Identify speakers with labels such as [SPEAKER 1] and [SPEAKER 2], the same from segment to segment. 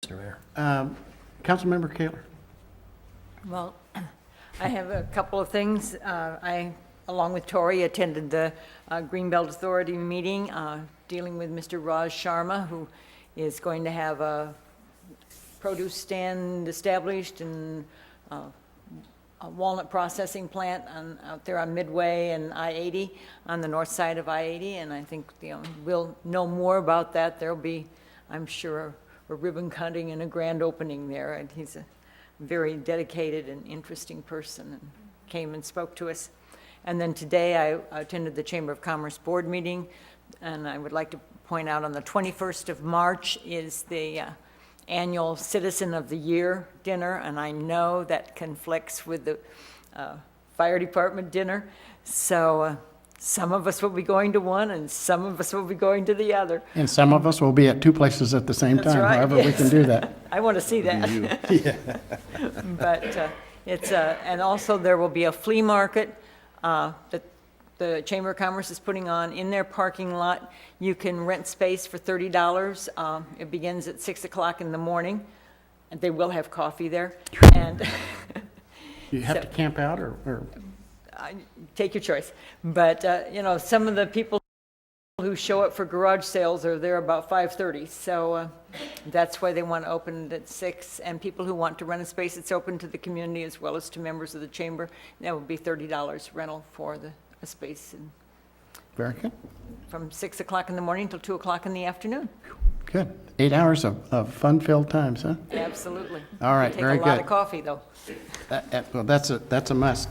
[SPEAKER 1] Mr. Mayor.
[SPEAKER 2] Councilmember Kaler.
[SPEAKER 3] Well, I have a couple of things. I, along with Tori, attended the Greenbelt Authority meeting dealing with Mr. Raj Sharma, who is going to have a produce stand established and a walnut processing plant out there on Midway and I-80, on the north side of I-80, and I think we'll know more about that. There'll be, I'm sure, a ribbon cutting and a grand opening there, and he's a very dedicated and interesting person, and came and spoke to us. And then today I attended the Chamber of Commerce Board meeting, and I would like to point out on the 21st of March is the annual Citizen of the Year dinner, and I know that conflicts with the fire department dinner, so some of us will be going to one and some of us will be going to the other.
[SPEAKER 2] And some of us will be at two places at the same
[SPEAKER 3] That's
[SPEAKER 2] time,
[SPEAKER 3] right,
[SPEAKER 2] however we
[SPEAKER 3] yes.
[SPEAKER 2] can do that.
[SPEAKER 3] I want to see that. But it's, and also there will be a flea market that the Chamber of Commerce is putting on in their parking lot. You can rent space for $30. It begins at 6 o'clock in the morning, and they will have coffee there. And
[SPEAKER 2] You have to camp out or
[SPEAKER 3] take your choice. But, some of the people who show up for garage sales are there about 5:30. So that's why they want to open it at 6. And people who want to rent a space, it's open to the community as well as to members of the chamber. That would be $30 rental for a space
[SPEAKER 2] very good.
[SPEAKER 3] from 6 o'clock in the morning till 2 o'clock in the afternoon.
[SPEAKER 2] Good. 8 hours of fun-filled times, huh?
[SPEAKER 3] Absolutely.
[SPEAKER 2] All right, very
[SPEAKER 3] Take a lot
[SPEAKER 2] good.
[SPEAKER 3] of coffee, though.
[SPEAKER 2] Well, that's a must.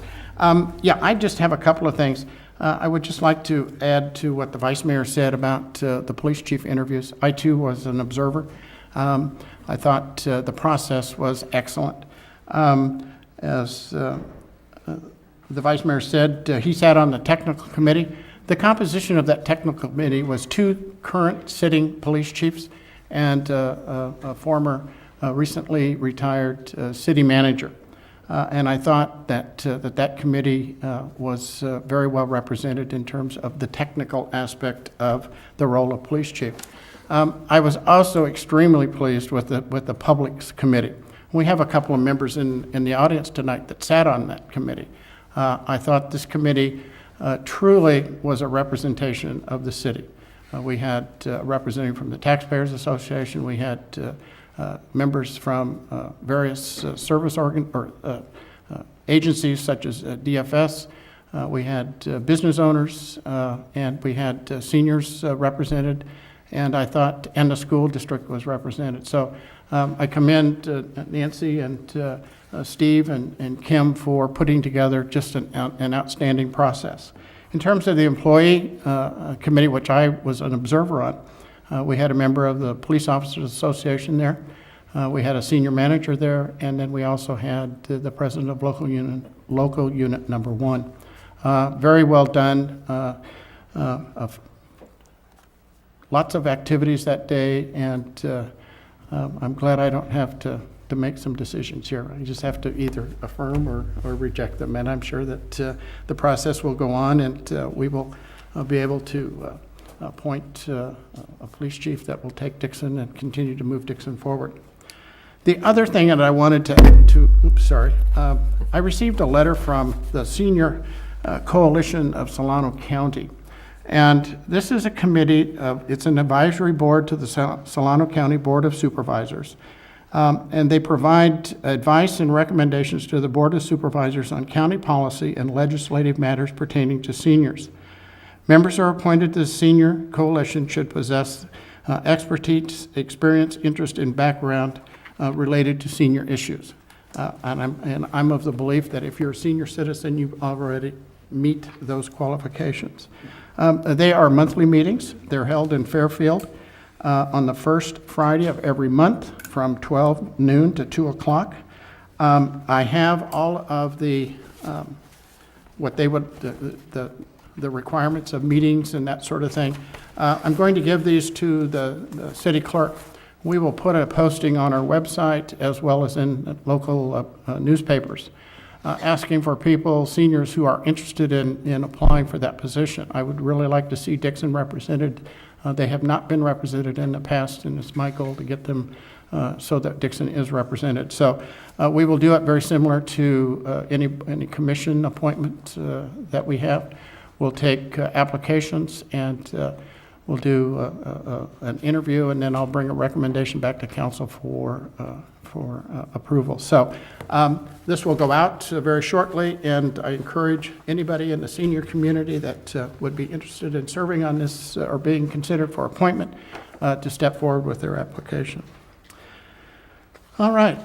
[SPEAKER 2] Yeah, I just have a couple of things. I would just like to add to what the Vice Mayor said about the police chief interviews. I, too, was an observer. I thought the process was excellent. As the Vice Mayor said, he sat on the technical committee. The composition of that technical committee was 2 current sitting police chiefs and a former recently retired city manager. And I thought that that committee was very well represented in terms of the technical aspect of the role of police chief. I was also extremely pleased with the Publics Committee. We have a couple of members in the audience tonight that sat on that committee. I thought this committee truly was a representation of the city. We had a representative from the Taxpayers Association. We had members from various service agencies such as DFS. We had business owners, and we had seniors represented, and I thought, and the school district was represented. So I commend Nancy and Steve and Kim for putting together just an outstanding process. In terms of the employee committee, which I was an observer on, we had a member of the Police Officers Association there. We had a senior manager there, and then we also had the president of local unit number 1. Very well done. Lots of activities that day, and I'm glad I don't have to make some decisions here. I just have to either affirm or reject them, and I'm sure that the process will go on, and we will be able to appoint a police chief that will take Dixon and continue to move Dixon forward. The other thing that I wanted I received a letter from the Senior Coalition of Solano County. And this is a committee, it's an advisory board to the Solano County Board of Supervisors. And they provide advice and recommendations to the Board of Supervisors on county policy and legislative matters pertaining to seniors. Members are appointed to the Senior Coalition should possess expertise, experience, interest, and background related to senior issues. And I'm of the belief that if you're a senior citizen, you already meet those qualifications. They are monthly meetings. They're held in Fairfield on the first Friday of every month from 12 noon to 2 o'clock. I have all of the what they would the requirements of meetings and that sort of thing. I'm going to give these to the city clerk. We will put a posting on our website as well as in local newspapers asking for people, seniors who are interested in applying for that position. I would really like to see Dixon represented. They have not been represented in the past, and it's my goal to get them so that Dixon is represented. So we will do it very similar to any commission appointment that we have. We'll take applications and we'll do an interview, and then I'll bring a recommendation back to council for approval. So this will go out very shortly, and I encourage anybody in the senior community that would be interested in serving on this or being considered for appointment to step forward with their application. All right.